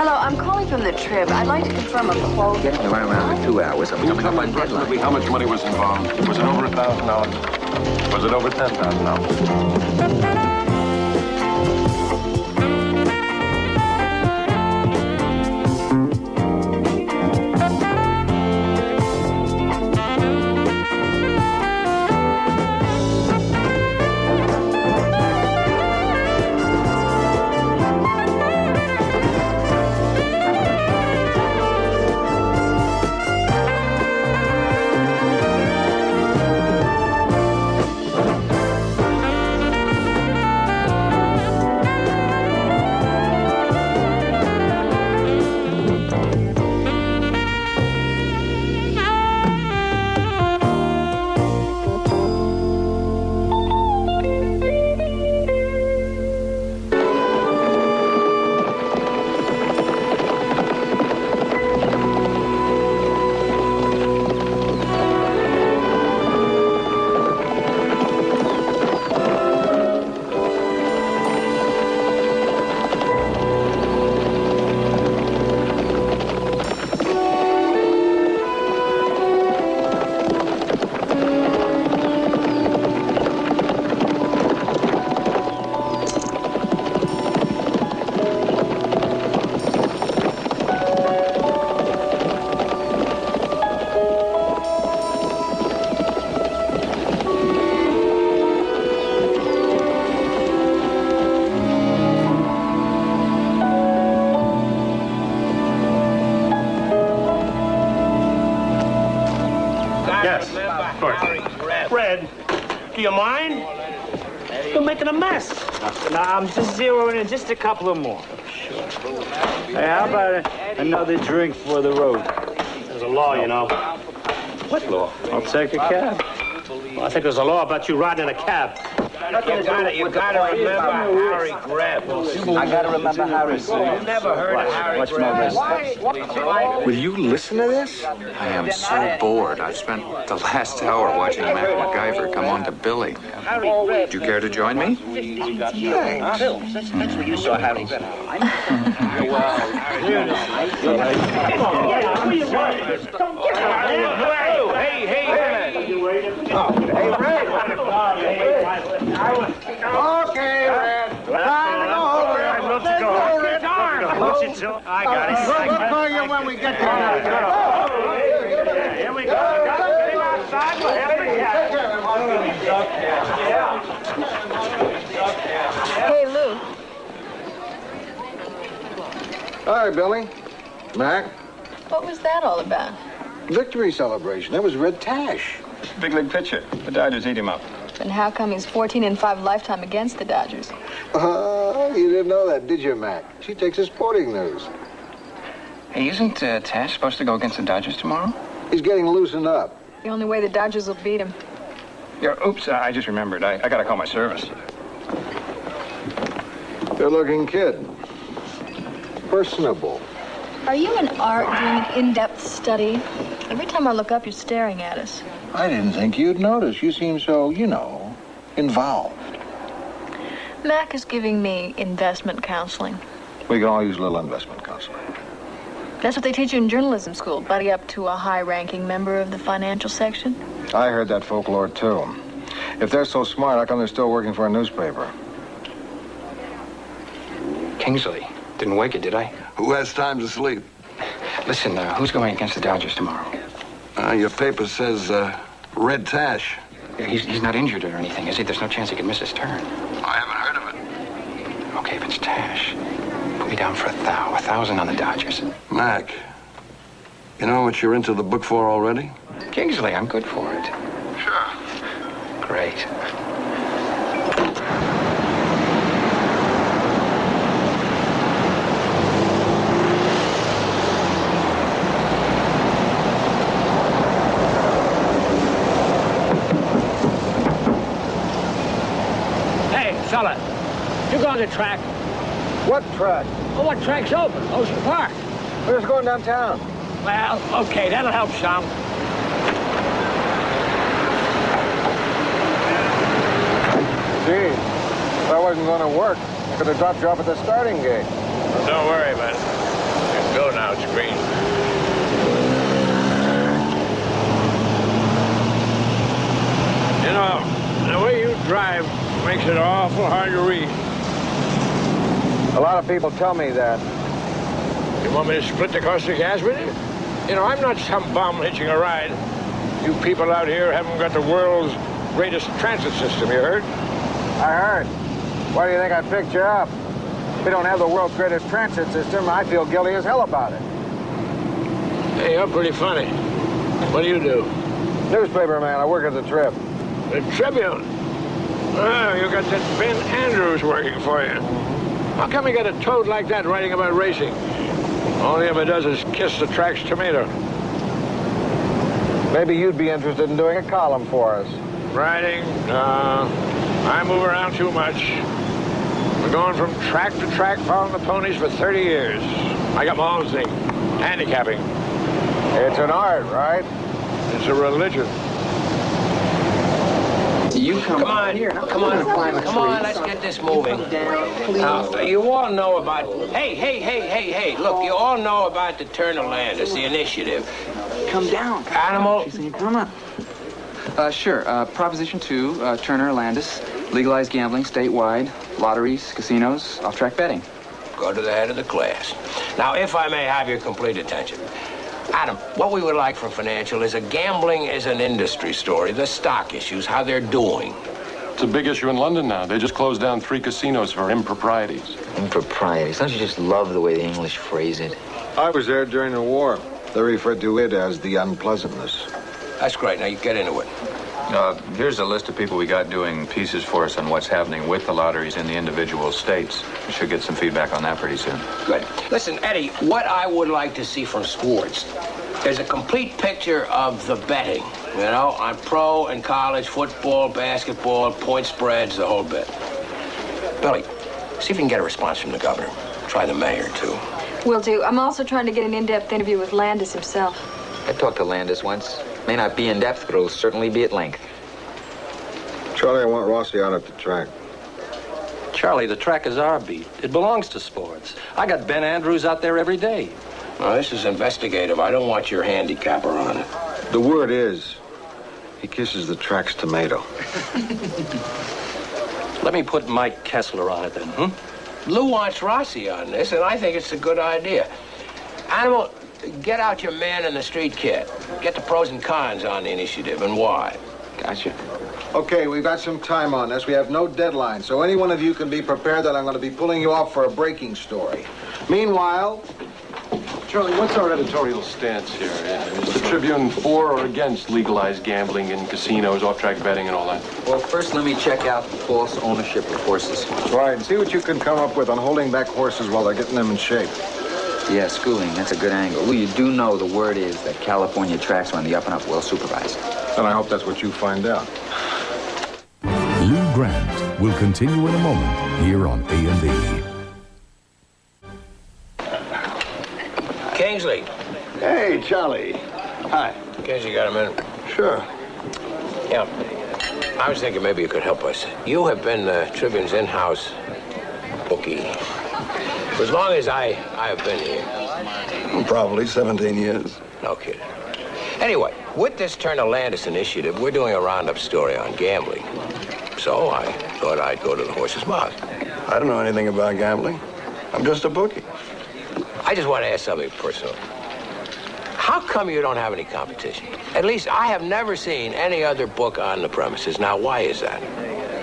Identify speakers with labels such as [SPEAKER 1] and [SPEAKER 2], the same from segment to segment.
[SPEAKER 1] Hello, I'm calling from the Trib. I'd like to confirm a quote.
[SPEAKER 2] Getting right around in 2 hours. I'm coming up on deadline.
[SPEAKER 3] How much money was involved? Was it over $1,000? Was it over $10,000?
[SPEAKER 4] Fred, do you mind? You're making a mess. No, I'm just zeroing in just a couple of more. Sure. Hey, how about another drink for the road? There's a law, you know. What law? I'll take a cab. Well, I think there's a law about you riding in a cab.
[SPEAKER 5] You gotta remember Harry Greb.
[SPEAKER 2] I gotta remember Harry.
[SPEAKER 5] You've never heard of Harry Greb.
[SPEAKER 2] Will you listen to this?
[SPEAKER 6] I am so bored. I've spent the last hour watching Matt MacGyver come on to Billy. Do you care to join me?
[SPEAKER 2] Thanks.
[SPEAKER 5] That's where you saw Harry Greb.
[SPEAKER 4] Hey, Red.
[SPEAKER 5] Okay, Red.
[SPEAKER 4] Let's go, Red. I got it.
[SPEAKER 5] We'll call you when we get there.
[SPEAKER 4] Here we go. Get him outside. We'll have
[SPEAKER 1] Hey, Lou.
[SPEAKER 7] Hi, Billy. Mac.
[SPEAKER 1] What was that all about?
[SPEAKER 7] Victory celebration. That was Red Tash.
[SPEAKER 3] Big league pitcher. The Dodgers eat him up.
[SPEAKER 1] And how come he's 14-5 lifetime against the Dodgers?
[SPEAKER 7] You didn't know that, did you, Mac? She takes his sporting news.
[SPEAKER 6] Hey, isn't Tash supposed to go against the Dodgers tomorrow?
[SPEAKER 7] He's getting loosened up.
[SPEAKER 1] The only way the Dodgers will beat him.
[SPEAKER 3] Yeah, oops, I just remembered. I gotta call my service.
[SPEAKER 7] Good-looking kid. Personable.
[SPEAKER 1] Are you in art doing an in-depth study? Every time I look up, you're staring at us.
[SPEAKER 7] I didn't think you'd notice. You seem so, involved.
[SPEAKER 1] Mac is giving me investment counseling.
[SPEAKER 7] We can all use a little investment counseling.
[SPEAKER 1] That's what they teach you in journalism school. Buddy up to a high-ranking member of the financial section.
[SPEAKER 7] I heard that folklore, too. If they're so smart, how come they're still working for a newspaper?
[SPEAKER 6] Kingsley. Didn't wake it, did I?
[SPEAKER 8] Who has time to sleep?
[SPEAKER 6] Listen, who's going against the Dodgers tomorrow?
[SPEAKER 8] Your paper says, Red Tash.
[SPEAKER 6] He's not injured or anything, is he? There's no chance he can miss his turn.
[SPEAKER 8] I haven't heard of it.
[SPEAKER 6] Okay, if it's Tash, put me down for 1,000 on the Dodgers.
[SPEAKER 8] Mac, you know what you're into the book for already?
[SPEAKER 6] Kingsley, I'm good for it.
[SPEAKER 8] Sure.
[SPEAKER 6] Great.
[SPEAKER 4] Fella, you go on the track.
[SPEAKER 7] What track?
[SPEAKER 4] Oh, what track's open? Ocean Park.
[SPEAKER 7] We're just going downtown.
[SPEAKER 4] Well, okay, that'll help some.
[SPEAKER 7] Gee, if I wasn't going to work, I could have dropped you off at the starting gate.
[SPEAKER 3] Don't worry about it.
[SPEAKER 7] of people tell me that.
[SPEAKER 3] You want me to split the cost of gas with you? You know, I'm not some bum hitching a ride. You people out here haven't got the world's greatest transit system, you heard?
[SPEAKER 7] I heard. Why do you think I picked you up? We don't have the world's greatest transit system. I feel guilty as hell about it.
[SPEAKER 3] Hey, you're pretty funny. What do you do?
[SPEAKER 7] Newspaper man, I work at the Trib.
[SPEAKER 3] The Tribune. Oh, you got that Ben Andrews working for you. How come you got a toad like that writing about racing? All he ever does is kiss the track's tomato.
[SPEAKER 7] Maybe you'd be interested in doing a column for us.
[SPEAKER 3] Riding? No. I move around too much. We're going from track to track following the ponies for 30 years. I got my own thing. Handicapping.
[SPEAKER 7] It's an art, right?
[SPEAKER 3] It's a religion.
[SPEAKER 2] You come
[SPEAKER 5] on,
[SPEAKER 2] here.
[SPEAKER 5] come on, let's get this moving. Now, you all know about... Hey, look, you all know about the Turner Landis, the initiative.
[SPEAKER 2] Come down.
[SPEAKER 5] Animal...
[SPEAKER 2] Come on. Sure. Proposition 2, Turner Landis, legalized gambling statewide, lotteries, casinos, off-track betting.
[SPEAKER 5] Go to the head of the class. Now, if I may have your complete attention. Adam, what we would like from Financial is a gambling as an industry story, the stock issues, how they're doing.
[SPEAKER 3] It's a big issue in London now. They just closed down 3 casinos for improprieties.
[SPEAKER 2] Improprieties. Don't you just love the way the English phrase it?
[SPEAKER 7] I was there during the war. They referred to it as the unpleasantness.
[SPEAKER 5] That's great. Now, you get into it.
[SPEAKER 6] Here's a list of people we got doing pieces for us on what's happening with the lotteries in the individual states. We should get some feedback on that pretty soon.
[SPEAKER 5] Good. Listen, Eddie, what I would like to see from sports is a complete picture of the betting, you know, on pro and college football, basketball, point spreads, the whole bit. Billy, see if you can get a response from the governor. Try the mayor, too.
[SPEAKER 9] Will do. I'm also trying to get an in-depth interview with Landis himself.
[SPEAKER 2] I talked to Landis once. May not be in depth, but it'll certainly be at length.
[SPEAKER 7] Charlie, I want Rossi out at the track.
[SPEAKER 10] Charlie, the track is our beat. It belongs to sports. I got Ben Andrews out there every day.
[SPEAKER 5] Well, this is investigative. I don't want your handicapper on it.
[SPEAKER 7] The word is, he kisses the track's tomato.
[SPEAKER 10] Let me put Mike Kessler on it then,
[SPEAKER 5] Lou wants Rossi on this, and I think it's a good idea. Animal, get out your man in the street kit. Get the pros and cons on the initiative and why.
[SPEAKER 2] Gotcha.
[SPEAKER 7] Okay, we've got some time on this. We have no deadline, so any one of you can be prepared that I'm going to be pulling you off for a breaking story. Meanwhile...
[SPEAKER 3] Charlie, what's our editorial stance here? Is the Tribune for or against legalized gambling in casinos, off-track betting, and all that?
[SPEAKER 2] Well, first let me check out the false ownership of horses.
[SPEAKER 7] Right, and see what you can come up with on holding back horses while they're getting them in shape.
[SPEAKER 2] Yeah, schooling, that's a good angle. Well, you do know the word is that California tracks are on the up and up, well supervised.
[SPEAKER 7] And I hope that's what you find out.
[SPEAKER 11] Lou Grant will continue in a moment here on A&E.
[SPEAKER 5] Kingsley.
[SPEAKER 8] Hey, Charlie. Hi.
[SPEAKER 5] Kingsley, got a minute?
[SPEAKER 8] Sure.
[SPEAKER 5] Yeah. I was thinking maybe you could help us. You have been the Tribune's in-house bookie for as long as I have been here.
[SPEAKER 8] Probably 17 years.
[SPEAKER 5] No kidding. Anyway, with this Turner Landis initiative, we're doing a roundup story on gambling. So I thought I'd go to the horse's mouth.
[SPEAKER 8] I don't know anything about gambling. I'm just a bookie.
[SPEAKER 5] I just want to ask something personal. How come you don't have any competition? At least I have never seen any other book on the premises. Now, why is that?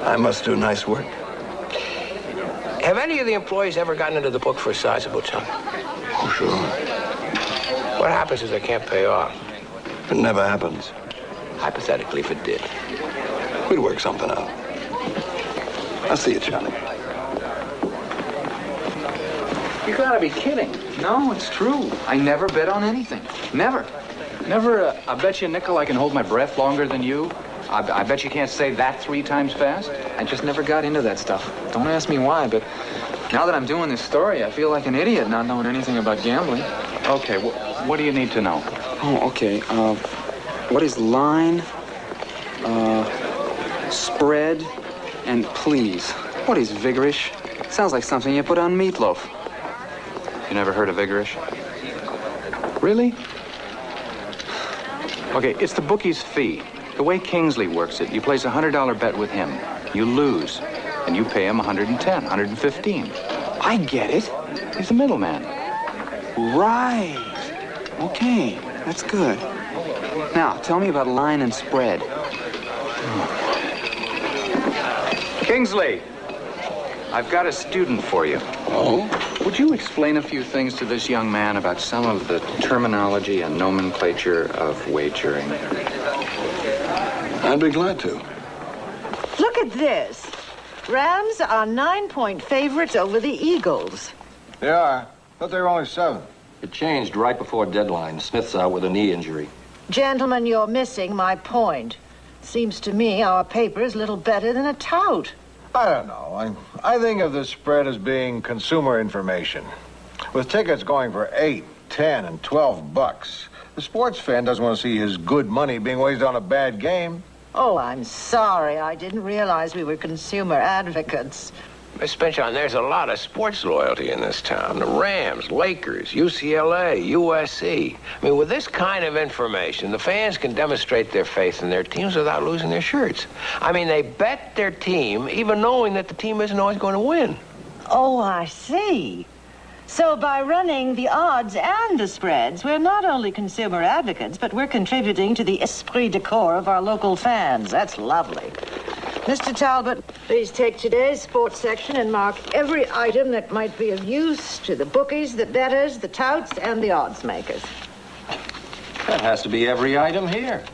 [SPEAKER 8] I must do nice work.
[SPEAKER 5] Have any of the employees ever gotten into the book for a sizable chunk?
[SPEAKER 8] Oh, sure.
[SPEAKER 5] What happens if they can't pay off?
[SPEAKER 8] It never happens.
[SPEAKER 5] Hypothetically, if it did.
[SPEAKER 8] We'd work something out. I'll see you, Charlie.
[SPEAKER 2] You gotta be kidding. No, it's true. I never bet on anything. Never.
[SPEAKER 12] Never, I bet you a nickel I can hold my breath longer than you. I bet you can't say that 3 times fast.
[SPEAKER 2] I just never got into that stuff. Don't ask me why, but now that I'm doing this story, I feel like an idiot not knowing anything about gambling.
[SPEAKER 12] Okay, what do you need to know?
[SPEAKER 2] Oh, okay. What is line, spread, and please? What is vigorish? Sounds like something you put on meatloaf.
[SPEAKER 12] You never heard of vigorish? Really? Okay, it's the bookie's fee. The way Kingsley works it, you place a $100 bet with him. You lose, and you pay him $110, $115. I get it. He's the middleman. Right. Okay, that's good. Now, tell me about line and spread. Kingsley, I've got a student for you.
[SPEAKER 8] Oh?
[SPEAKER 12] Would you explain a few things to this young man about some of the terminology and nomenclature of wagering?
[SPEAKER 8] I'd be glad to.
[SPEAKER 13] Look at this. Rams are 9-point favorites over the Eagles.
[SPEAKER 7] They are, but they're only 7.
[SPEAKER 14] It changed right before deadline. Smith's out with a knee injury.
[SPEAKER 13] Gentlemen, you're missing my point. Seems to me our paper is little better than a tout.
[SPEAKER 7] I don't know. I think of the spread as being consumer information. With tickets going for $8, $10, and $12, the sports fan doesn't want to see his good money being wasted on a bad game.
[SPEAKER 13] Oh, I'm sorry. I didn't realize we were consumer advocates.
[SPEAKER 5] Miss Pinchon, there's a lot of sports loyalty in this town. The Rams, Lakers, UCLA, USC. I mean, with this kind of information, the fans can demonstrate their faith in their teams without losing their shirts. I mean, they bet their team, even knowing that the team isn't always going to win.
[SPEAKER 13] Oh, I see. So by running the odds and the spreads, we're not only consumer advocates, but we're contributing to the esprit de corps of our local fans. That's lovely. Mr. Talbot, please take today's sports section and mark every item that might be of use to the bookies, the bettors, the touts, and the odds makers.
[SPEAKER 14] That has to be every item here.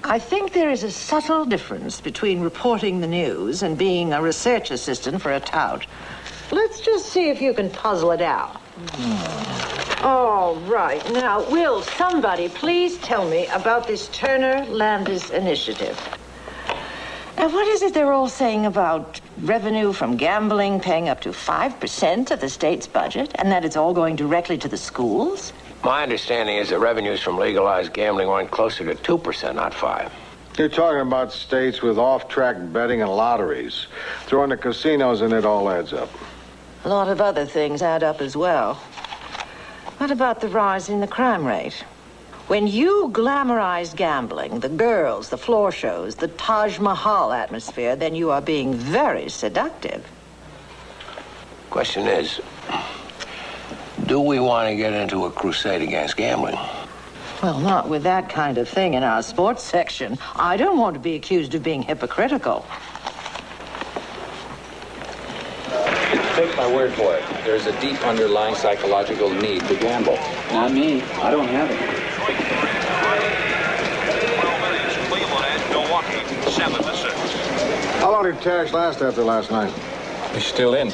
[SPEAKER 13] I think there is a subtle difference between reporting the news and being a research assistant for a tout. Let's just see if you can puzzle it out. All right. Now, will somebody please tell me about this Turner Landis initiative? Now, what is it they're all saying about revenue from gambling paying up to 5% of the state's budget, and that it's all going directly to the schools?
[SPEAKER 5] My understanding is that revenues from legalized gambling went closer to 2%, not 5%.
[SPEAKER 7] You're talking about states with off-track betting and lotteries. Throw in the casinos and it all adds up.
[SPEAKER 13] A lot of other things add up as well. What about the rise in the crime rate? When you glamorize gambling, the girls, the floor shows, the Taj Mahal atmosphere, then you are being very seductive.
[SPEAKER 5] Question is, do we want to get into a crusade against gambling?
[SPEAKER 13] Well, not with that kind of thing in our sports section. I don't want to be accused of being hypocritical.
[SPEAKER 12] Take my word for it. There's a deep underlying psychological need to gamble. Not me. I don't have it.
[SPEAKER 15] 12 minutes, Cleveland and Milwaukee, 7-6.
[SPEAKER 7] How long did Tash last after last night?
[SPEAKER 6] He's still in.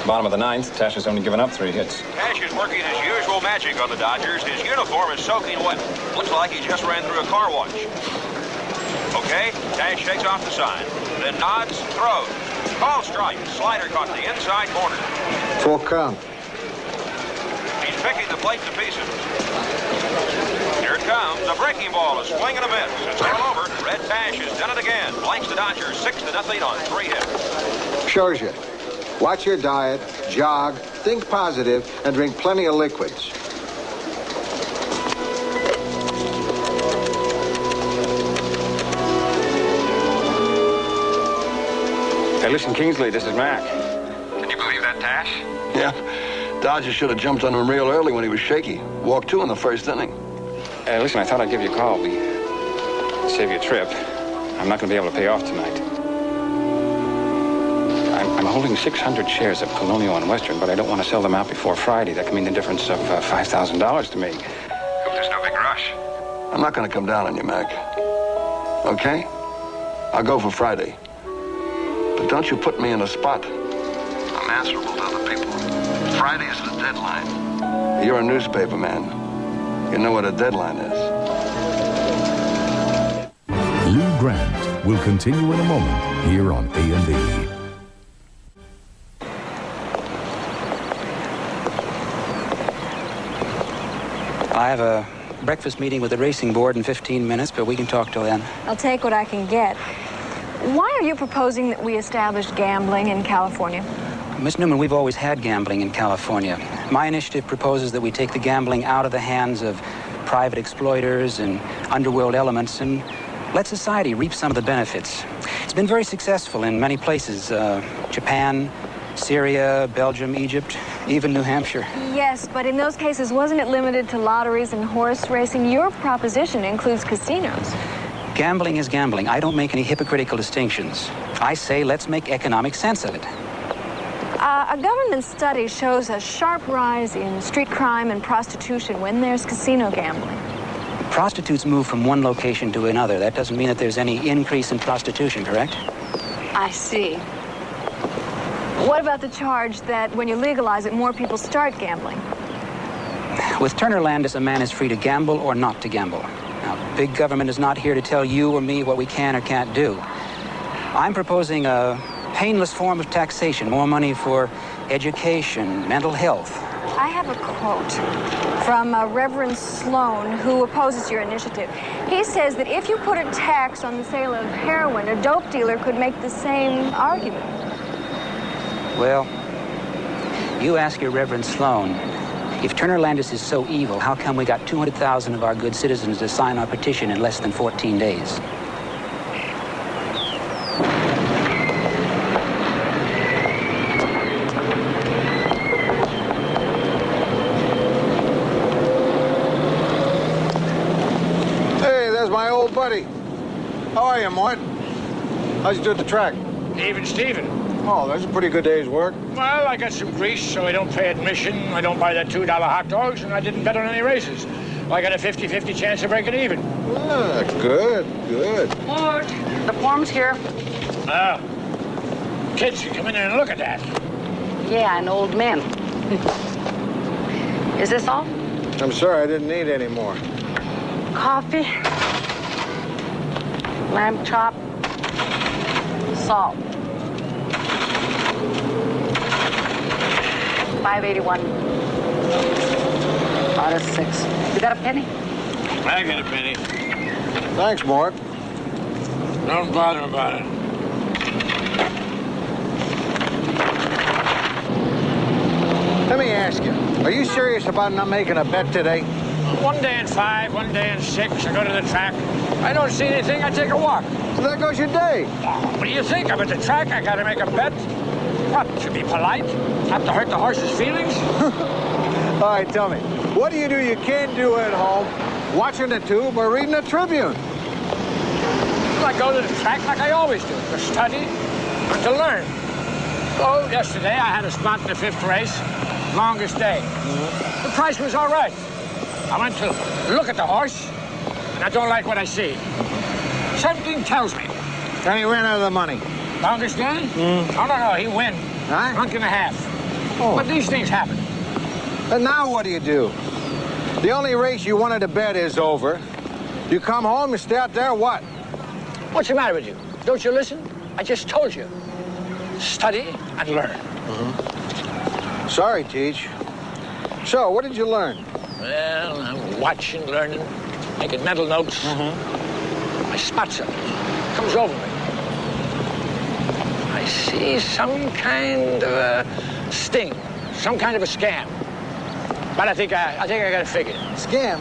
[SPEAKER 6] Bottom of the ninth, Tash has only given up 3 hits.
[SPEAKER 15] Tash is working his usual magic on the Dodgers. His uniform is soaking wet. Looks like he just ran through a car wash. Okay, Tash shakes off the sign. Then nods, throws. Ball strike. Slider caught the inside corner.
[SPEAKER 7] Full count.
[SPEAKER 15] He's picking the plate to pieces. Here it comes. A breaking ball, a swing and a miss. It's all over. Red Tash has done it again. Blanks the Dodgers 6-0 on 3 hits.
[SPEAKER 7] Shows you. Watch your diet, jog, think positive, and drink plenty of liquids.
[SPEAKER 6] Hey, listen, Kingsley, this is Mac.
[SPEAKER 8] Can you believe that, Tash? Yeah. Dodgers should have jumped on him real early when he was shaky. Walked 2 in the first inning.
[SPEAKER 6] Hey, listen, I thought I'd give you a call. Save you a trip. I'm not going to be able to pay off tonight. I'm holding 600 shares of Colonial and Western, but I don't want to sell them out before Friday. That could mean the difference of $5,000 to me. Hope there's no big rush.
[SPEAKER 8] I'm not going to come down on you, Mac. Okay? I'll go for Friday. But don't you put me in a spot. I'm answerable to other people. Friday is the deadline. You're a newspaper man. You know what a deadline is.
[SPEAKER 11] Lou Grant will continue in a moment here on A&E.
[SPEAKER 16] I have a breakfast meeting with the racing board in 15 minutes, but we can talk till then.
[SPEAKER 9] I'll take what I can get. Why are you proposing that we establish gambling in California?
[SPEAKER 16] Miss Newman, we've always had gambling in California. My initiative proposes that we take the gambling out of the hands of private exploiters and underworld elements and let society reap some of the benefits. It's been very successful in many places. Japan, Syria, Belgium, Egypt, even New Hampshire.
[SPEAKER 9] Yes, but in those cases, wasn't it limited to lotteries and horse racing? Your proposition includes casinos.
[SPEAKER 16] Gambling is gambling. I don't make any hypocritical distinctions. I say let's make economic sense of it.
[SPEAKER 9] A government study shows a sharp rise in street crime and prostitution when there's casino gambling.
[SPEAKER 16] Prostitutes move from one location to another. That doesn't mean that there's any increase in prostitution, correct?
[SPEAKER 9] I see. What about the charge that when you legalize it, more people start gambling?
[SPEAKER 16] With Turner Landis, a man is free to gamble or not to gamble. Now, big government is not here to tell you or me what we can or can't do. I'm proposing a painless form of taxation, more money for education, mental health.
[SPEAKER 9] I have a quote from Reverend Sloan, who opposes your initiative. He says that if you put a tax on the sale of heroin, a dope dealer could make the same argument.
[SPEAKER 16] Well, you ask your Reverend Sloan, if Turner Landis is so evil, how come we got 200,000 of our good citizens to sign our petition in less than 14 days?
[SPEAKER 7] Buddy. How are you, Mort? How's you do at the track?
[SPEAKER 3] Even Steven.
[SPEAKER 7] Oh, that's a pretty good day's work.
[SPEAKER 3] Well, I got some grease, so I don't pay admission. I don't buy that $2 hot dogs, and I didn't bet on any races. I got a 50-50 chance of breaking even.
[SPEAKER 7] Ah, good.
[SPEAKER 17] Mort, the form's here.
[SPEAKER 3] Oh. Kids, you come in there and look at that.
[SPEAKER 17] Yeah, an old man. Is this all?
[SPEAKER 7] I'm sorry, I didn't need any more.
[SPEAKER 17] Coffee, lamb chop, salt. $5.81. Out of 6. You got a penny?
[SPEAKER 3] I got a penny.
[SPEAKER 7] Thanks, Mort.
[SPEAKER 3] Don't bother about it.
[SPEAKER 7] Let me ask you, are you serious about not making a bet today?
[SPEAKER 3] One day in 5, one day in 6, I go to the track. I don't see anything, I take a walk.
[SPEAKER 7] So there goes your day.
[SPEAKER 3] What do you think? I'm at the track, I gotta make a bet. What, should be polite? Not to hurt the horse's feelings?
[SPEAKER 7] All right, tell me, what do you can't do at home? Watching the tube or reading the Tribune?
[SPEAKER 3] Well, I go to the track like I always do, to study and to learn. Oh, yesterday I had a spot in the 5th race, longest day. The price was all right. I went to look at the horse, and I don't like what I see. Something tells me.
[SPEAKER 7] And he ran out of the money.
[SPEAKER 3] Longest day? Oh, no, he win.
[SPEAKER 7] Huh?
[SPEAKER 3] Drunk and a half.
[SPEAKER 7] Oh.
[SPEAKER 3] But these things happen.
[SPEAKER 7] And now what do? The only race you wanted to bet is over. You come home, you stay out there, what?
[SPEAKER 3] What's the matter with you? Don't you listen? I just told you. Study and learn.
[SPEAKER 7] Sorry, Teach. So, what did you learn?
[SPEAKER 3] Well, I'm watching, learning, making mental notes. I spot something. Comes over me. I see some kind of a sting, some kind of a scam. But I think I got it figured.
[SPEAKER 7] Scam?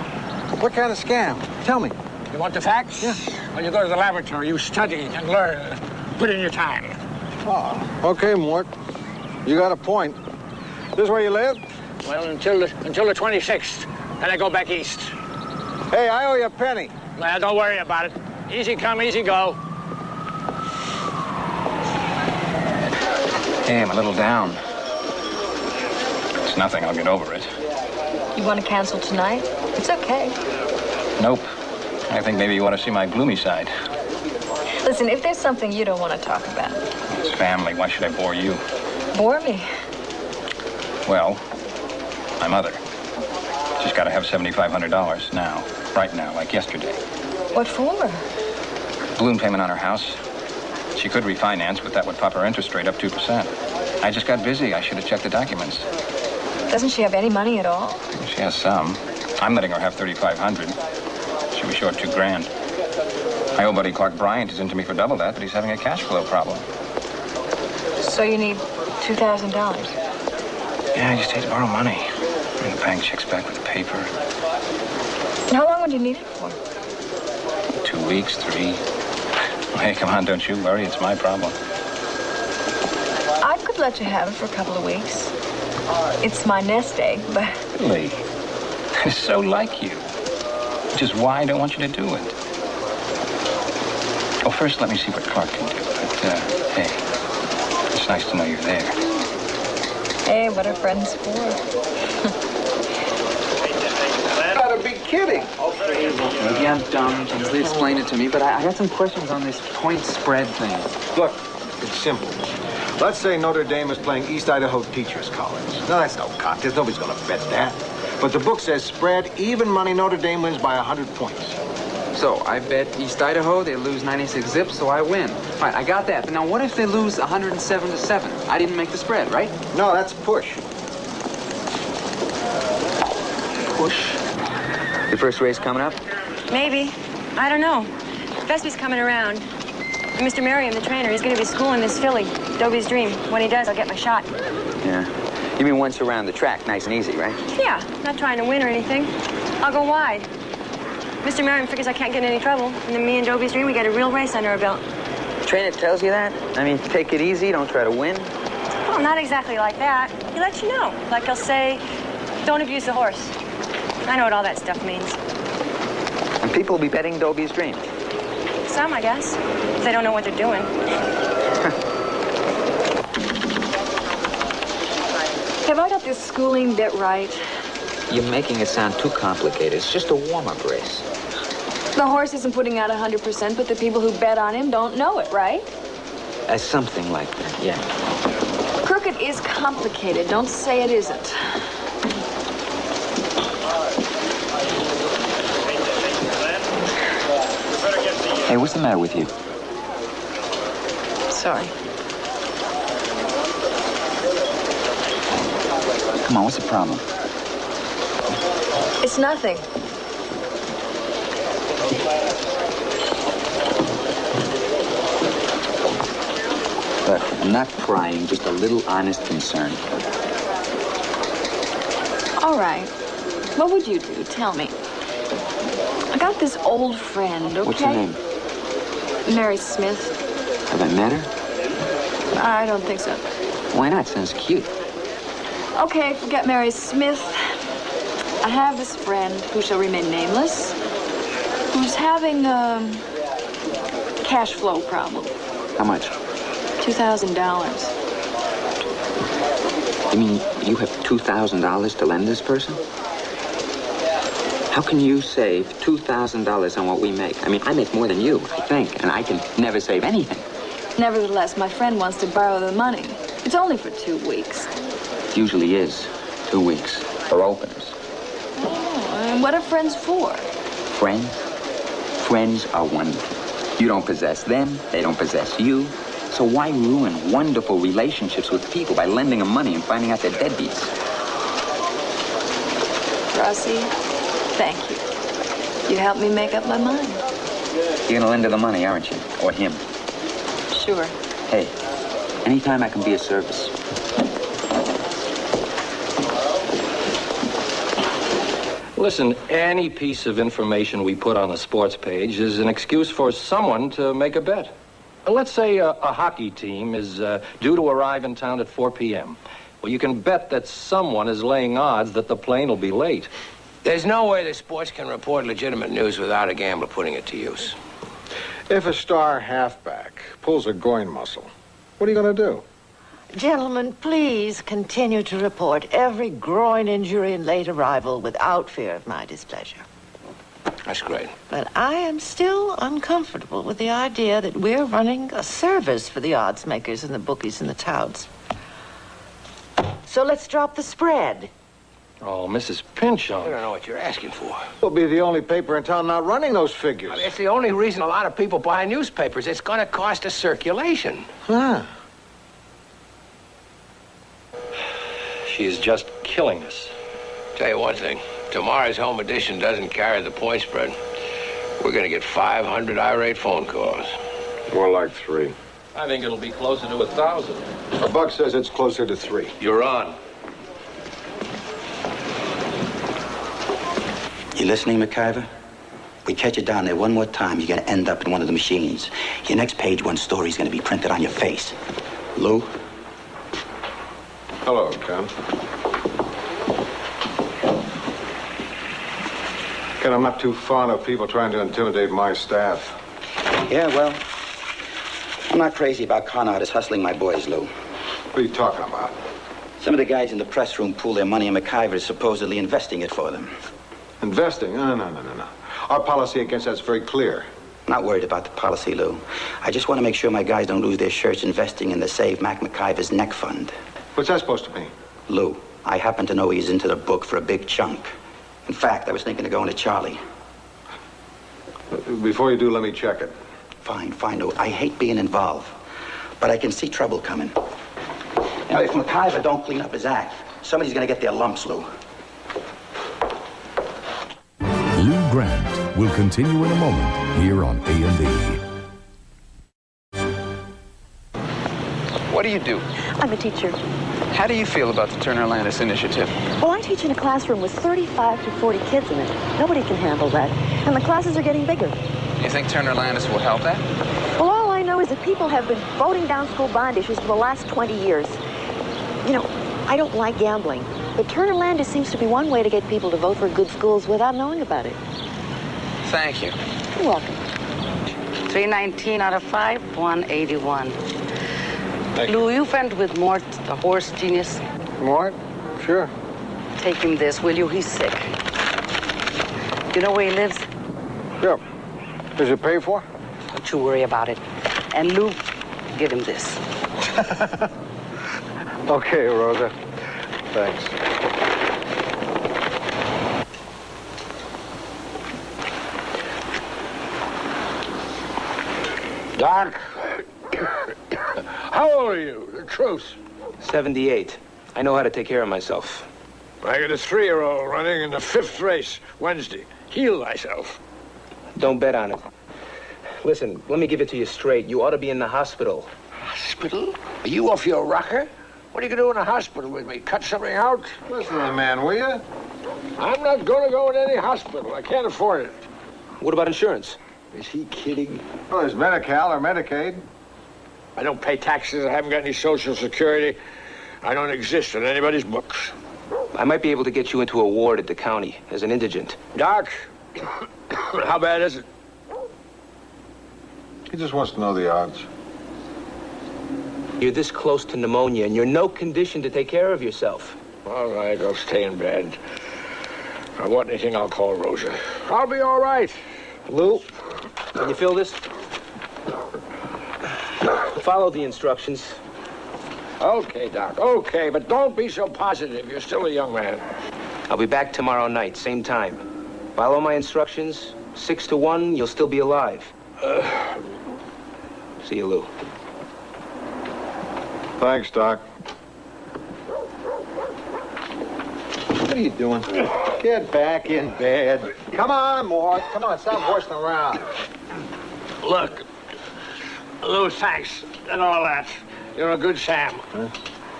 [SPEAKER 7] What kind of scam? Tell me.
[SPEAKER 3] You want the facts?
[SPEAKER 7] Yeah.
[SPEAKER 3] Well, you go to the laboratory, you study and learn, put in your time.
[SPEAKER 7] Oh, okay, Mort. You got a point. This is where you live?
[SPEAKER 3] Well, until the 26th. Then I go back east.
[SPEAKER 7] Hey, I owe you a penny.
[SPEAKER 3] Well, don't worry about it. Easy come, easy go.
[SPEAKER 6] Hey, I'm a little down. It's nothing. I'll get over it.
[SPEAKER 1] You want to cancel tonight? It's okay.
[SPEAKER 6] Nope. I think maybe you want to see my gloomy side.
[SPEAKER 1] Listen, if there's something you don't want to talk about.
[SPEAKER 6] It's family. Why should I bore you?
[SPEAKER 1] Bore me.
[SPEAKER 6] Well, my mother. She's got to have $7,500 now. Right now, like yesterday.
[SPEAKER 1] What for?
[SPEAKER 6] Balloon payment on her house. She could refinance, but that would pop her interest rate up 2%. I just got busy. I should have checked the documents.
[SPEAKER 1] Doesn't she have any money at all?
[SPEAKER 6] She has some. I'm letting her have $3,500. She'll be short $2,000. My old buddy Clark Bryant is into me for double that, but he's having a cash flow problem.
[SPEAKER 1] So you need $2,000?
[SPEAKER 6] Yeah, I just hate to borrow money. And the bank checks back with the paper.
[SPEAKER 1] And how long would you need it for?
[SPEAKER 6] 2 weeks, 3. Hey, come on, don't you worry. It's my problem.
[SPEAKER 1] I could I'd let you have it for a couple of weeks. It's my nest egg, but...
[SPEAKER 6] Really? It's so like you. Which is why I don't want you to do it. Well, first, let me see what Clark can do. But, hey, it's nice to know you're there.
[SPEAKER 1] Hey, what are friends for?
[SPEAKER 7] You gotta be kidding.
[SPEAKER 2] Maybe I'm dumb. Please explain it to me, but I got some questions on this point spread thing.
[SPEAKER 7] Look, it's simple. Let's say Notre Dame is playing East Idaho Teachers College. No, that's no contest. Nobody's gonna bet that. But the book says spread, even money, Notre Dame wins by 100 points.
[SPEAKER 2] So I bet East Idaho they lose 96 zips, so I win. All right, I got that. But now what if they lose 107-7? I didn't make the spread, right?
[SPEAKER 7] No, that's push.
[SPEAKER 2] Push. The first race coming up?
[SPEAKER 9] Maybe. I don't know. Vesby's coming around. And Mr. Merriam, the trainer, he's going to be schooling this filly, Dobie's Dream. When he does, I'll get my shot.
[SPEAKER 2] Yeah. You mean once around the track, nice and easy, right?
[SPEAKER 9] Yeah, not trying to win or anything. I'll go wide. Mr. Merriam figures I can't get in any trouble. And then me and Dobie's Dream, we get a real race under our belt.
[SPEAKER 2] Trainer tells you that? I mean, take it easy, don't try to win.
[SPEAKER 9] Well, not exactly like that. He lets you know. Like he'll say, don't abuse the horse. I know what all that stuff means.
[SPEAKER 2] And people will be betting Dobie's Dream.
[SPEAKER 9] Some, I guess. If they don't know what they're doing.
[SPEAKER 1] Have I got this schooling bit right?
[SPEAKER 2] You're making it sound too complicated. It's just a warm-up race.
[SPEAKER 1] The horse isn't putting out 100%, but the people who bet on him don't know it, right?
[SPEAKER 2] Something like that, yeah.
[SPEAKER 1] Crooked is complicated. Don't say it isn't.
[SPEAKER 2] Hey, what's the matter with you?
[SPEAKER 1] Sorry.
[SPEAKER 2] Come on, what's the problem?
[SPEAKER 1] It's nothing.
[SPEAKER 2] Look, I'm not crying, just a little honest concern.
[SPEAKER 1] All right. What would you do? Tell me. I got this old friend, okay?
[SPEAKER 2] What's her name?
[SPEAKER 1] Mary Smith.
[SPEAKER 2] Have I met her?
[SPEAKER 1] I don't think so.
[SPEAKER 2] Why not? Sounds cute.
[SPEAKER 1] Okay, forget Mary Smith. I have this friend who shall remain nameless, who's having a cash flow problem.
[SPEAKER 2] How much?
[SPEAKER 1] $2,000.
[SPEAKER 2] You mean you have $2,000 to lend this person? How can you save $2,000 on what we make? I mean, I make more than you, I think, and I can never save anything.
[SPEAKER 1] Nevertheless, my friend wants to borrow the money. It's only for 2 weeks.
[SPEAKER 2] It usually is 2 weeks for openers.
[SPEAKER 1] Oh, and what are friends for?
[SPEAKER 2] Friends? Friends are wonderful. You don't possess them, they don't possess you. So why ruin wonderful relationships with people by lending them money and finding out they're deadbeats?
[SPEAKER 1] Rossi, thank you. You helped me make up my mind.
[SPEAKER 2] You're gonna lend her the money, aren't you? Or him?
[SPEAKER 1] Sure.
[SPEAKER 2] Hey, anytime I can be of service.
[SPEAKER 14] Listen, any piece of information we put on the sports page is an excuse for someone to make a bet. Let's say a hockey team is due to arrive in town at 4 p.m. Well, you can bet that someone is laying odds that the plane will be late.
[SPEAKER 5] There's no way the sports can report legitimate news without a gambler putting it to use.
[SPEAKER 7] If a star halfback pulls a groin muscle, what are you going to do?
[SPEAKER 13] Gentlemen, please continue to report every groin injury and late arrival without fear of my displeasure.
[SPEAKER 5] That's great.
[SPEAKER 13] But I am still uncomfortable with the idea that we're running a service for the odds makers and the bookies and the touts. So let's drop the spread.
[SPEAKER 14] Oh, Mrs. Pinchon.
[SPEAKER 5] I don't know what you're asking for.
[SPEAKER 7] We'll be the only paper in town not running those figures.
[SPEAKER 5] I mean, it's the only reason a lot of people buy newspapers. It's going to cost us circulation.
[SPEAKER 7] Huh.
[SPEAKER 14] She is just killing us.
[SPEAKER 5] Tell you one thing. Tomorrow's home edition doesn't carry the point spread. We're going to get 500 irate phone calls.
[SPEAKER 7] More like 3.
[SPEAKER 14] I think it'll be closer to 1,000.
[SPEAKER 7] A buck says it's closer to 3.
[SPEAKER 14] You're on.
[SPEAKER 18] You listening, McIver? We catch you down there one more time, you're going to end up in one of the machines. Your next page one story is going to be printed on your face. Lou,
[SPEAKER 7] Hello, Ken. Ken, I'm not too fond of people trying to intimidate my staff.
[SPEAKER 18] Yeah, well, I'm not crazy about con artists hustling my boys, Lou.
[SPEAKER 7] What are you talking about?
[SPEAKER 18] Some of the guys in the press room pool their money and McIver is supposedly investing it for them.
[SPEAKER 7] Investing? No. Our policy against that's very clear.
[SPEAKER 18] Not worried about the policy, Lou. I just want to make sure my guys don't lose their shirts investing in the Save Mac McIver's neck fund.
[SPEAKER 7] What's that supposed to mean?
[SPEAKER 18] Lou, I happen to know he's into the book for a big chunk. In fact, I was thinking of going to Charlie.
[SPEAKER 7] Before you do, let me check it.
[SPEAKER 18] Fine, Lou. I hate being involved, but I can see trouble coming. Now, if McIver don't clean up his act, somebody's going to get their lumps, Lou.
[SPEAKER 11] Lou Grant will continue in a moment here on A&E.
[SPEAKER 12] What do you do?
[SPEAKER 19] I'm a teacher.
[SPEAKER 12] How do you feel about the Turner Landis initiative?
[SPEAKER 19] Well, I teach in a classroom with 35 to 40 kids in it. Nobody can handle that. And the classes are getting bigger.
[SPEAKER 12] You think Turner Landis will help that?
[SPEAKER 19] Well, all I know is that people have been voting down school bond issues for the last 20 years. You know, I don't like gambling, but Turner Landis seems to be one way to get people to vote for good schools without knowing about it.
[SPEAKER 12] Thank you.
[SPEAKER 19] You're welcome.
[SPEAKER 17] 319 out of 5, 181. Lou, you friend with Mort, the horse genius?
[SPEAKER 7] Mort? Sure.
[SPEAKER 17] Take him this, will you? He's sick. You know where he lives?
[SPEAKER 7] Yep. Is it paid for?
[SPEAKER 17] Don't you worry about it. And Lou, give him this.
[SPEAKER 7] Okay, Rosa. Thanks.
[SPEAKER 3] Doc, how old are you? The truth.
[SPEAKER 10] 78. I know how to take care of myself.
[SPEAKER 3] I got a 3-year-old running in the 5th race Wednesday. Heal thyself.
[SPEAKER 10] Don't bet on it. Listen, let me give it to you straight. You ought to be in the hospital.
[SPEAKER 3] Hospital? Are you off your rocker? What are you going to do in the hospital with me? Cut something out?
[SPEAKER 7] Listen to the man, will you?
[SPEAKER 3] I'm not going to go in any hospital. I can't afford it.
[SPEAKER 10] What about insurance?
[SPEAKER 3] Is he kidding?
[SPEAKER 7] Well, there's Medi-Cal or Medicaid.
[SPEAKER 3] I don't pay taxes. I haven't got any Social Security. I don't exist in anybody's books.
[SPEAKER 10] I might be able to get you into a ward at the county as an indigent.
[SPEAKER 3] Doc, how bad is it?
[SPEAKER 7] He just wants to know the odds.
[SPEAKER 10] You're this close to pneumonia, and you're in no condition to take care of yourself.
[SPEAKER 3] All right, I'll stay in bed. If I want anything, I'll call Rosa. I'll be all right.
[SPEAKER 10] Lou, can you feel this? Follow the instructions.
[SPEAKER 3] Okay, Doc, okay, but don't be so positive. You're still a young man.
[SPEAKER 10] I'll be back tomorrow night, same time. Follow my instructions. 6 to 1, you'll still be alive. See you, Lou.
[SPEAKER 7] Thanks, Doc. What are you doing? Get back in bed. Come on, Mort. Come on, stop horsing around.
[SPEAKER 3] Look, Lou, thanks and all that. You're a good Sam. Huh?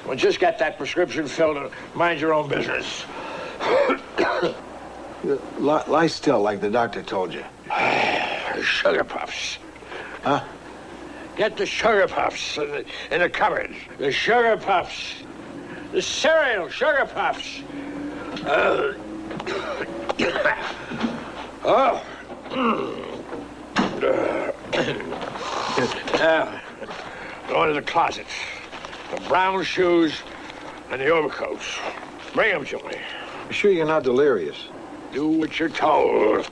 [SPEAKER 3] Well, just get that prescription filled and mind your own business.
[SPEAKER 7] Lie still, like the doctor told you.
[SPEAKER 3] Sugar Puffs.
[SPEAKER 7] Huh?
[SPEAKER 3] Get the Sugar Puffs in the cupboard. The Sugar Puffs. The cereal Sugar Puffs. Oh. Go into the closet. The brown shoes and the overcoats. Bring them to me.
[SPEAKER 7] You sure you're not delirious?
[SPEAKER 3] Do what you're told.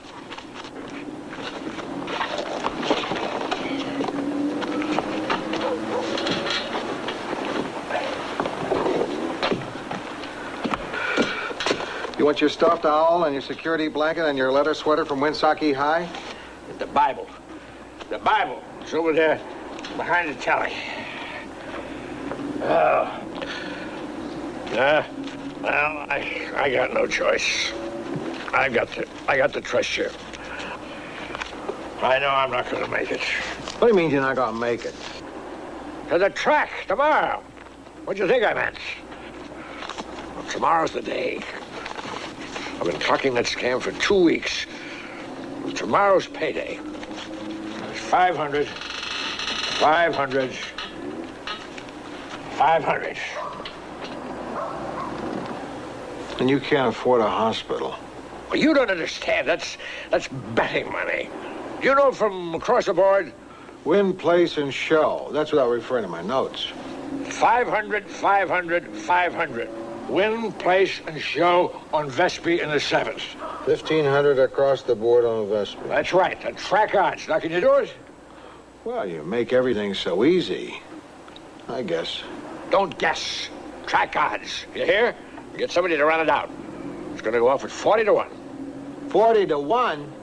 [SPEAKER 7] You want your stuffed owl and your security blanket and your leather sweater from Winsaki High?
[SPEAKER 3] The Bible. The Bible. It's over there behind the telly. Oh. Well, I got no choice. I got to trust you. I know I'm not going to make it.
[SPEAKER 7] What do you mean you're not going to make it?
[SPEAKER 3] To the track tomorrow. What do you think I meant? Well, tomorrow's the day. I've been clocking that scam for 2 weeks. Well, tomorrow's payday. It's 500, 500, 500.
[SPEAKER 7] And you can't afford a hospital.
[SPEAKER 3] Well, you don't understand. That's betting money. You know from across the board?
[SPEAKER 7] Win, place, and show. That's without referring to my notes.
[SPEAKER 3] 500, 500, 500. Win, place, and show on Vespi in the 7th.
[SPEAKER 7] 1,500 across the board on Vespi.
[SPEAKER 3] That's right. The track odds. Now, can you do it?
[SPEAKER 7] Well, you make everything so easy. I guess.
[SPEAKER 3] Don't guess. Track odds. You hear? Get somebody to run it out. It's going to go off at 40 to 1.
[SPEAKER 7] 40 to 1?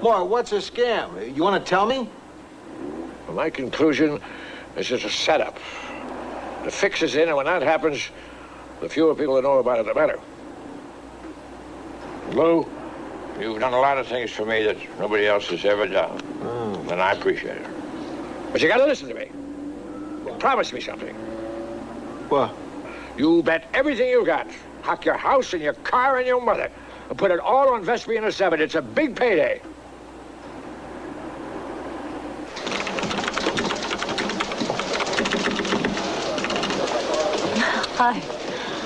[SPEAKER 7] More, what's a scam? You want to tell me?
[SPEAKER 3] Well, my conclusion is it's a setup. The fix is in, and when that happens, the fewer people that know about it, the better. Lou, you've done a lot of things for me that nobody else has ever done. And I appreciate it. But you got to listen to me. Promise me something.
[SPEAKER 7] What?
[SPEAKER 3] You bet everything you got. Hock your house and your car and your mother. And put it all on Vespi in the 7. It's a big payday.
[SPEAKER 1] Hi.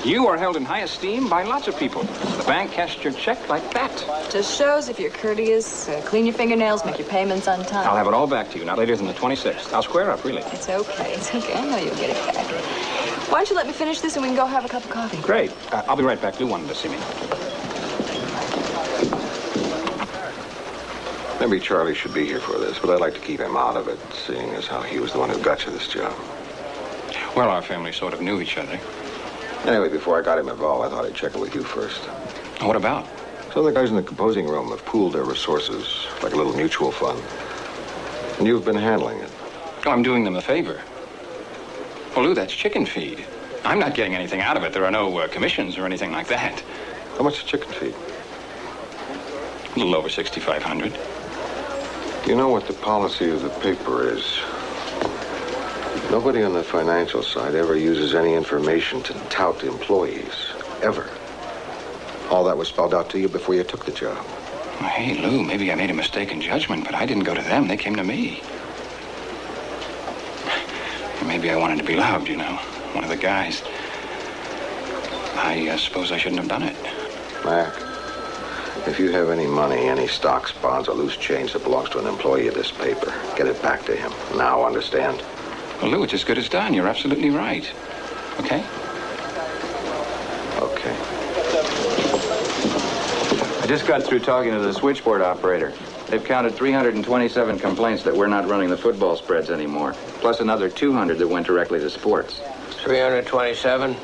[SPEAKER 6] You are held in high esteem by lots of people. The bank cashed your check like that.
[SPEAKER 1] Just shows if you're courteous, clean your fingernails, make your payments on time.
[SPEAKER 6] I'll have it all back to you, not later than the 26th. I'll square up, really.
[SPEAKER 1] It's okay. It's okay. I know you'll get it back. Why don't you let me finish this and we can go have a cup of coffee?
[SPEAKER 6] Great. I'll be right back. Lou wanted to see me.
[SPEAKER 8] Maybe Charlie should be here for this, but I'd like to keep him out of it, seeing as how he was the one who got you this job.
[SPEAKER 6] Well, our families sort of knew each other.
[SPEAKER 8] Anyway, before I got him involved, I thought I'd check in with you first.
[SPEAKER 6] What about?
[SPEAKER 8] Some of the guys in the composing room have pooled their resources, like a little mutual fund. And you've been handling it.
[SPEAKER 6] Oh, I'm doing them a favor. Well, Lou, that's chicken feed. I'm not getting anything out of it. There are no commissions or anything like that.
[SPEAKER 8] How much is chicken feed?
[SPEAKER 6] A little over $6,500.
[SPEAKER 8] You know what the policy of the paper is? Nobody on the financial side ever uses any information to tout employees. Ever. All that was spelled out to you before you took the job.
[SPEAKER 6] Well, hey, Lou, maybe I made a mistake in judgment, but I didn't go to them. They came to me. Maybe I wanted to be loved, you know. One of the guys. I suppose I shouldn't have done it.
[SPEAKER 8] Mac, if you have any money, any stocks, bonds, or loose change that belongs to an employee of this paper, get it back to him. Now, understand?
[SPEAKER 6] Well, Lou, it's as good as done. You're absolutely right. Okay?
[SPEAKER 8] Okay.
[SPEAKER 20] I just got through talking to the switchboard operator. They've counted 327 complaints that we're not running the football spreads anymore, plus another 200 that went directly to sports.
[SPEAKER 5] 327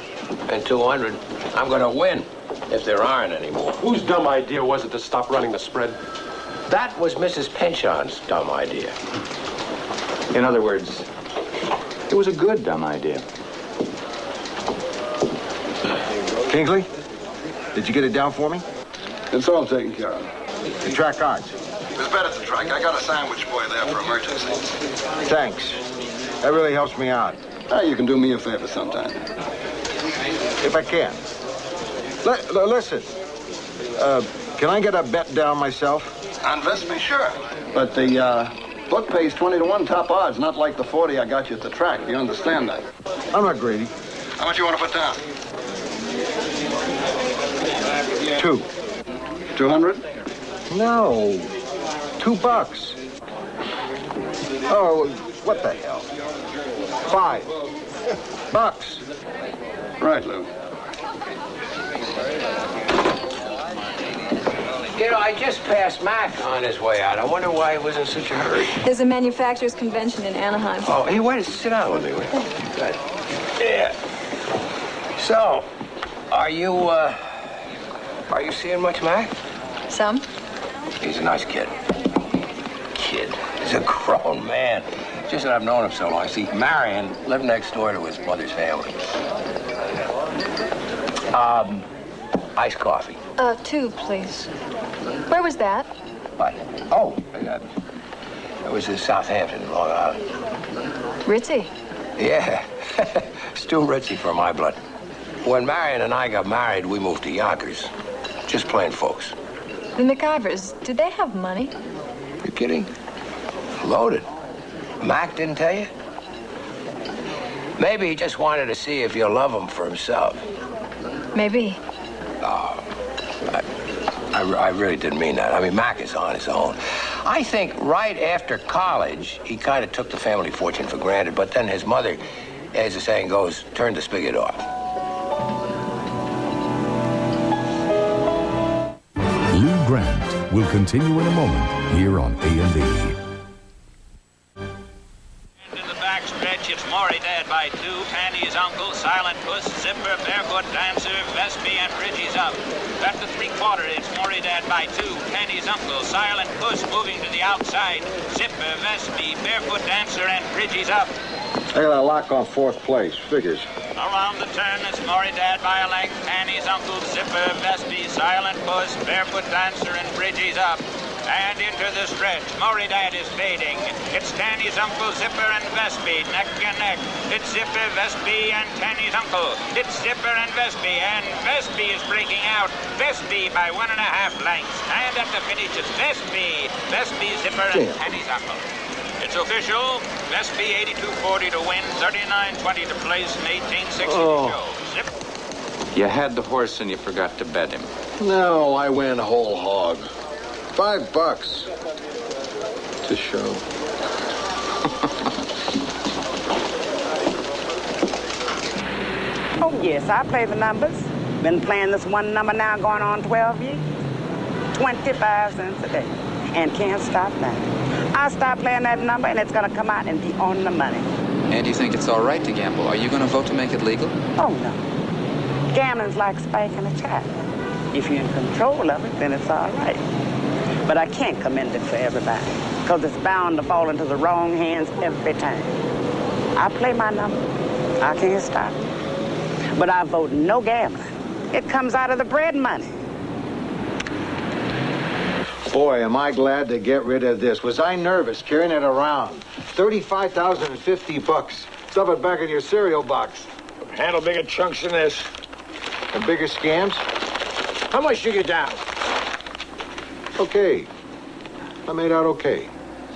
[SPEAKER 5] and 200. I'm going to win if there aren't any more.
[SPEAKER 21] Whose dumb idea was it to stop running the spread?
[SPEAKER 5] That was Mrs. Pynchon's dumb idea.
[SPEAKER 20] In other words, it was a good dumb idea.
[SPEAKER 7] Kingsley, did you get it down for me?
[SPEAKER 8] It's all taken care of.
[SPEAKER 7] The track odds.
[SPEAKER 8] It's better to track. I got a sandwich boy there for emergencies.
[SPEAKER 7] Thanks. That really helps me out.
[SPEAKER 8] You can do me a favor sometime.
[SPEAKER 7] If I can. Listen. Can I get a bet down myself?
[SPEAKER 8] On Vespi, sure. But the book pays 20 to 1 top odds, not like the 40 I got you at the track. You understand that?
[SPEAKER 7] I'm not greedy.
[SPEAKER 8] How much you want to put down?
[SPEAKER 7] 2.
[SPEAKER 8] 200?
[SPEAKER 7] No. $2. Oh, what the hell? $5.
[SPEAKER 8] Right, Lou.
[SPEAKER 5] You know, I just passed Mac on his way out. I wonder why he was in such a hurry.
[SPEAKER 1] There's a manufacturers convention in Anaheim.
[SPEAKER 5] Oh, hey, wait, sit down with me. Good. Yeah. So, are you seeing much Mac?
[SPEAKER 1] Some.
[SPEAKER 5] He's a nice kid. He's a grown man. Just that I've known him so long. See, Marion lived next door to his mother's family. Iced coffee.
[SPEAKER 1] 2, please. Where was that?
[SPEAKER 5] What? Oh, it was in Southampton, Long Island.
[SPEAKER 1] Ritzy.
[SPEAKER 5] Yeah. It's too ritzy for my blood. When Marion and I got married, we moved to Yonkers. Just plain folks.
[SPEAKER 1] The McIvers, did they have money?
[SPEAKER 5] You kidding? Loaded. Mac didn't tell you? Maybe he just wanted to see if you'll love him for himself.
[SPEAKER 1] Maybe.
[SPEAKER 5] I really didn't mean that. I mean, Mac is on his own. I think right after college, he kind of took the family fortune for granted, but then his mother, as the saying goes, turned the spigot off.
[SPEAKER 11] Lou Grant will continue in a moment here on A&E.
[SPEAKER 15] Backstretch, it's Maury Dad by 2, Pandy's Uncle, Silent Puss, Zipper, Barefoot Dancer, Vespi, and Bridgie's Up. At the 3/4, it's Maury Dad by 2, Pandy's Uncle, Silent Puss moving to the outside, Zipper, Vespi, Barefoot Dancer, and Bridgie's Up.
[SPEAKER 7] I got a lock on 4th place. Figures.
[SPEAKER 15] Around the turn, it's Maury Dad by a length, Pandy's Uncle, Zipper, Vespi, Silent Puss, Barefoot Dancer, and Bridgie's Up. And into the stretch, Maury Dad is fading. It's Tanny's Uncle, Zipper, and Vespi, neck and neck. It's Zipper, Vespi, and Tanny's Uncle. It's Zipper and Vespi, and Vespi is breaking out. Vespi by 1.5 lengths. And at the finish, it's Vespi. Vespi, Zipper, and Tanny's Uncle. It's official. Vespi 82.40 to win, 39.20 to place, and 18.60 to show. Zip.
[SPEAKER 20] You had the horse and you forgot to bet him.
[SPEAKER 7] No, I win whole hog. $5 to show.
[SPEAKER 17] Oh, yes, I play the numbers. Been playing this one number now going on 12 years. 25 cents a day. And can't stop now. I'll start playing that number and it's going to come out and be on the money.
[SPEAKER 12] And you think it's all right to gamble? Are you going to vote to make it legal?
[SPEAKER 17] Oh, no. Gambling's like spanking a child. If you're in control of it, then it's all right. But I can't commend it for everybody, because it's bound to fall into the wrong hands every time. I play my number. I can't stop it. But I vote no gambling. It comes out of the bread money.
[SPEAKER 7] Boy, am I glad to get rid of this. Was I nervous carrying it around? $35,050. Stuff it back in your cereal box.
[SPEAKER 3] Handle bigger chunks than this.
[SPEAKER 7] And bigger scams?
[SPEAKER 3] How much you get down?
[SPEAKER 7] Okay. I made out okay.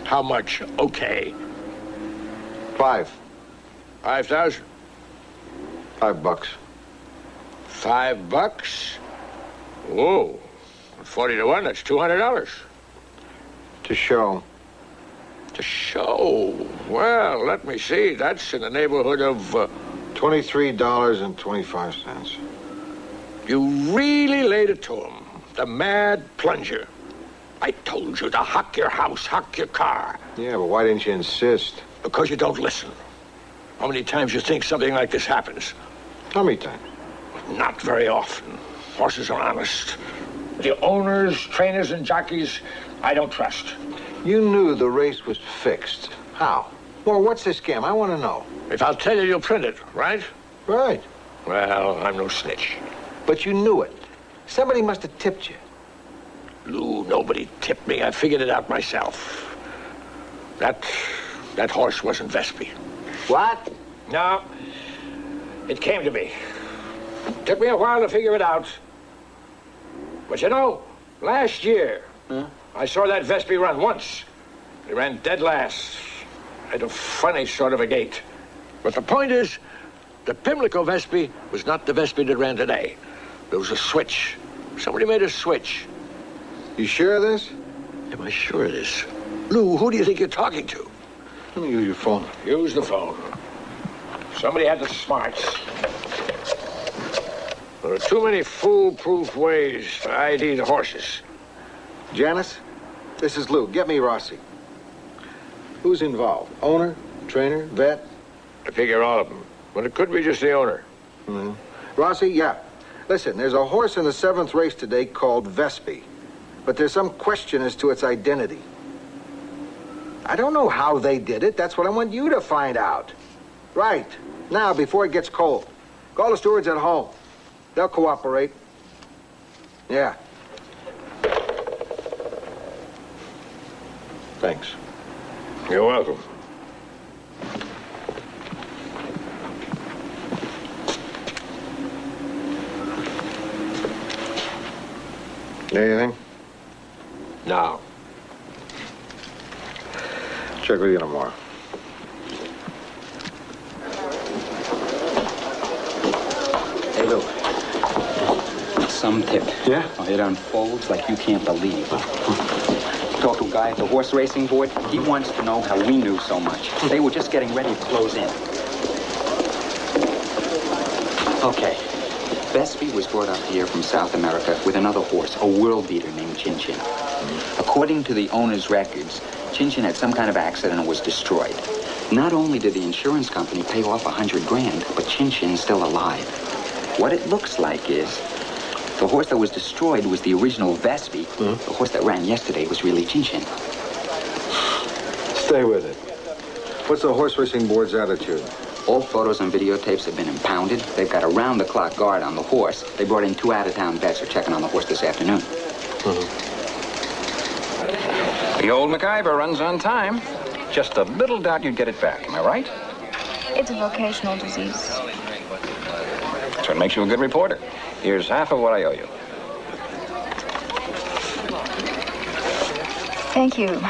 [SPEAKER 3] How much okay?
[SPEAKER 7] 5.
[SPEAKER 3] 5,000?
[SPEAKER 7] $5.
[SPEAKER 3] $5? Whoa. 40 to 1, that's $200.
[SPEAKER 7] To show.
[SPEAKER 3] To show? Well, let me see. That's in the neighborhood of...
[SPEAKER 7] $23.25.
[SPEAKER 3] You really laid it to him. The mad plunger. I told you to hock your house, hock your car.
[SPEAKER 7] Yeah, but why didn't you insist?
[SPEAKER 3] Because you don't listen. How many times you think something like this happens?
[SPEAKER 7] How many times?
[SPEAKER 3] Not very often. Horses are honest. The owners, trainers, and jockeys, I don't trust.
[SPEAKER 7] You knew the race was fixed. How? Well, what's this scam? I want to know.
[SPEAKER 3] If I'll tell you, you'll print it, right?
[SPEAKER 7] Right.
[SPEAKER 3] Well, I'm no snitch.
[SPEAKER 7] But you knew it. Somebody must have tipped you.
[SPEAKER 3] Lou, nobody tipped me. I figured it out myself. That horse wasn't Vespi.
[SPEAKER 7] What?
[SPEAKER 3] No. It came to me. Took me a while to figure it out. But you know, last year, I saw that Vespi run once. He ran dead last. Had a funny sort of a gait. But the point is, the Pimlico Vespi was not the Vespi that ran today. There was a switch. Somebody made a switch.
[SPEAKER 7] You sure of this?
[SPEAKER 3] Am I sure of this? Lou, who do you think you're talking to?
[SPEAKER 7] Let me use your phone.
[SPEAKER 3] Use the phone. Somebody had the smarts. There are too many foolproof ways to ID the horses.
[SPEAKER 7] Janice, this is Lou. Get me Rossi. Who's involved? Owner, trainer, vet?
[SPEAKER 3] I figure all of them. But it could be just the owner.
[SPEAKER 7] Mm-hmm. Rossi, yeah. Listen, there's a horse in the 7th race today called Vespi. But there's some question as to its identity. I don't know how they did it. That's what I want you to find out. Right. Now, before it gets cold. Call the stewards at home. They'll cooperate. Yeah. Thanks.
[SPEAKER 3] You're welcome.
[SPEAKER 7] Anything?
[SPEAKER 3] No.
[SPEAKER 7] Check with you tomorrow.
[SPEAKER 18] Hey, Lou.
[SPEAKER 2] some tip.
[SPEAKER 12] Yeah?
[SPEAKER 2] Oh, it unfolds like you can't believe. Talked to a guy at the horse racing board. He wants to know how we knew so much. They were just getting ready to close in. Okay. Vespi was brought up here from South America with another horse, a world beater named Chin Chin. According to the owner's records, Chin Chin had some kind of accident and was destroyed. Not only did the insurance company pay off $100 grand, but Chin Chin's still alive. What it looks like is the horse that was destroyed was the original Vespi. The horse that ran yesterday was really Chin Chin.
[SPEAKER 7] Stay with it. What's the horse racing board's attitude?
[SPEAKER 2] All photos and videotapes have been impounded. They've got a round-the-clock guard on the horse. They brought in 2 out-of-town vets who are checking on the horse this afternoon.
[SPEAKER 6] The old MacIver runs on time. Just a little doubt you'd get it back, am I right?
[SPEAKER 9] It's a vocational disease.
[SPEAKER 6] That's what makes you a good reporter. Here's half of what I owe you.
[SPEAKER 9] Thank you.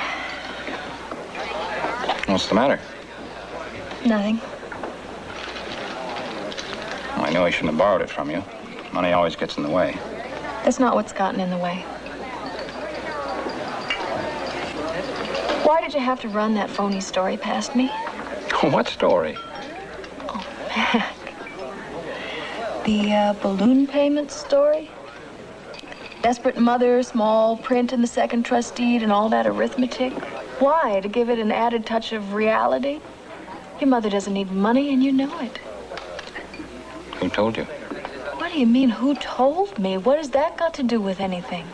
[SPEAKER 6] What's the matter?
[SPEAKER 9] Nothing.
[SPEAKER 6] Well, I knew I shouldn't have borrowed it from you. Money always gets in the way.
[SPEAKER 9] That's not what's gotten in the way. Why did you have to run that phony story past me?
[SPEAKER 6] What story?
[SPEAKER 9] Oh, Mac. The balloon payment story? Desperate mother, small print in the second trust deed, and all that arithmetic? Why? To give it an added touch of reality? Your mother doesn't need money, and you know it.
[SPEAKER 6] Who told you?
[SPEAKER 9] What do you mean, who told me? What has that got to do with anything?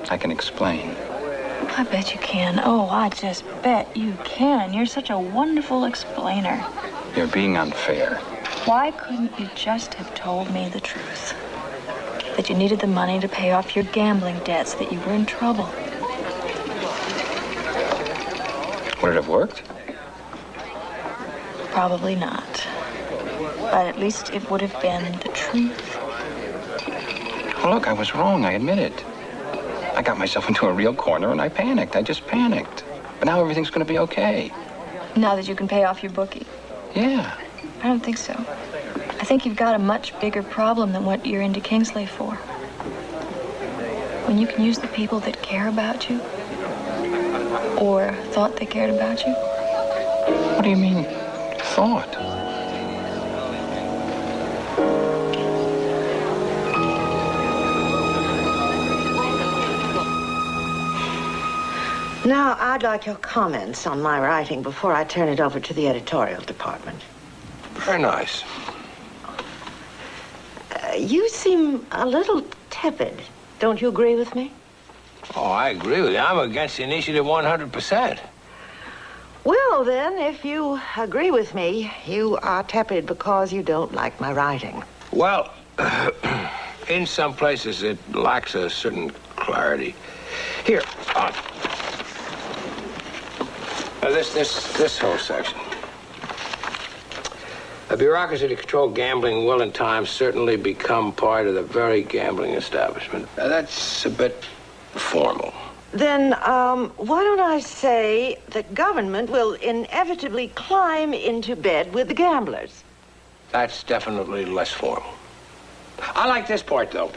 [SPEAKER 6] I can explain.
[SPEAKER 9] I bet you can. Oh, I just bet you can. You're such a wonderful explainer.
[SPEAKER 6] You're being unfair.
[SPEAKER 9] Why couldn't you just have told me the truth? That you needed the money to pay off your gambling debts, that you were in trouble.
[SPEAKER 6] Would it have worked?
[SPEAKER 9] Probably not. But at least it would have been the truth.
[SPEAKER 6] Well, look, I was wrong. I admit it. I got myself into a real corner and I panicked. I just panicked. But now everything's going to be okay.
[SPEAKER 9] Now that you can pay off your bookie?
[SPEAKER 6] Yeah.
[SPEAKER 9] I don't think so. I think you've got a much bigger problem than what you're into Kingsley for. When you can use the people that care about you, or thought they cared about you.
[SPEAKER 6] What do you mean, thought?
[SPEAKER 13] Now, I'd like your comments on my writing before I turn it over to the editorial department.
[SPEAKER 5] Very nice.
[SPEAKER 13] You seem a little tepid. Don't you agree with me?
[SPEAKER 5] Oh, I agree with you. I'm against the initiative 100%.
[SPEAKER 13] Well, then, if you agree with me, you are tepid because you don't like my writing.
[SPEAKER 5] Well, in some places it lacks a certain clarity. Here, this whole section. A bureaucracy to control gambling will in time certainly become part of the very gambling establishment. Now, that's a bit formal.
[SPEAKER 13] Then, why don't I say that government will inevitably climb into bed with the gamblers?
[SPEAKER 5] That's definitely less formal. I like this part, though.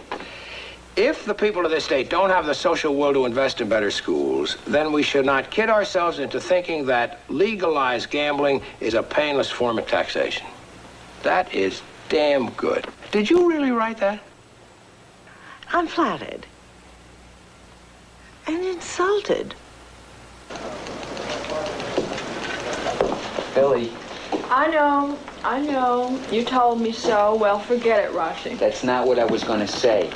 [SPEAKER 5] If the people of this state don't have the social will to invest in better schools, then we should not kid ourselves into thinking that legalized gambling is a painless form of taxation. That is damn good. Did you really write that?
[SPEAKER 13] I'm flattered. And insulted.
[SPEAKER 2] Billy,
[SPEAKER 1] I know. You told me so. Well, forget it, Rossi.
[SPEAKER 2] that's not what I was going to say.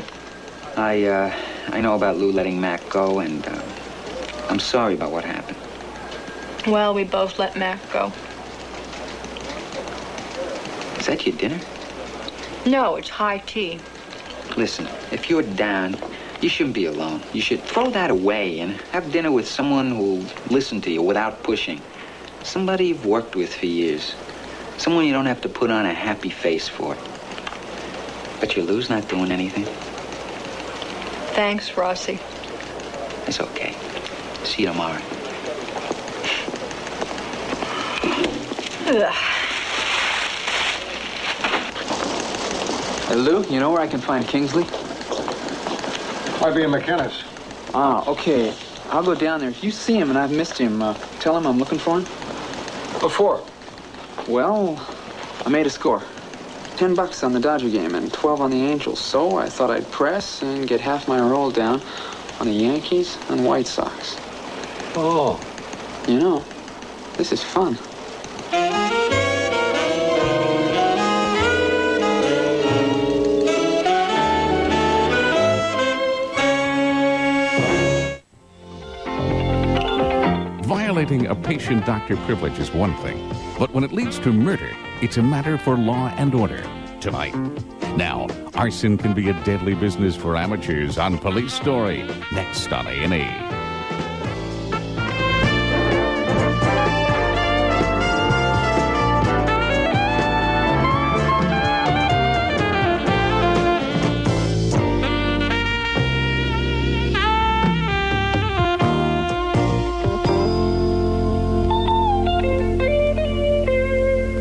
[SPEAKER 2] I know about Lou letting Mac go, and I'm sorry about what happened.
[SPEAKER 1] Well, we both let Mac go.
[SPEAKER 2] Is that your dinner?
[SPEAKER 1] No, it's high tea.
[SPEAKER 2] Listen, if you're down, you shouldn't be alone. You should throw that away and have dinner with someone who'll listen to you without pushing. Somebody you've worked with for years. Someone you don't have to put on a happy face for. But your Lou's not doing anything.
[SPEAKER 1] Thanks, Rossi.
[SPEAKER 2] It's okay. See you tomorrow.
[SPEAKER 1] Ugh.
[SPEAKER 12] Hey, Lou, you know where I can find Kingsley?
[SPEAKER 7] Might be in McKenna's.
[SPEAKER 12] Ah, okay. I'll go down there. If you see him and I've missed him, tell him I'm looking for him.
[SPEAKER 7] What for?
[SPEAKER 12] Well, I made a score. $10 on the Dodger game and 12 on the Angels. So I thought I'd press and get half my roll down on the Yankees and White Sox.
[SPEAKER 7] Oh.
[SPEAKER 12] You know, this is fun.
[SPEAKER 11] Violating a patient-doctor privilege is one thing, but when it leads to murder, it's a matter for law and order. Tonight. Now, arson can be a deadly business for amateurs on Police Story, next on A&E.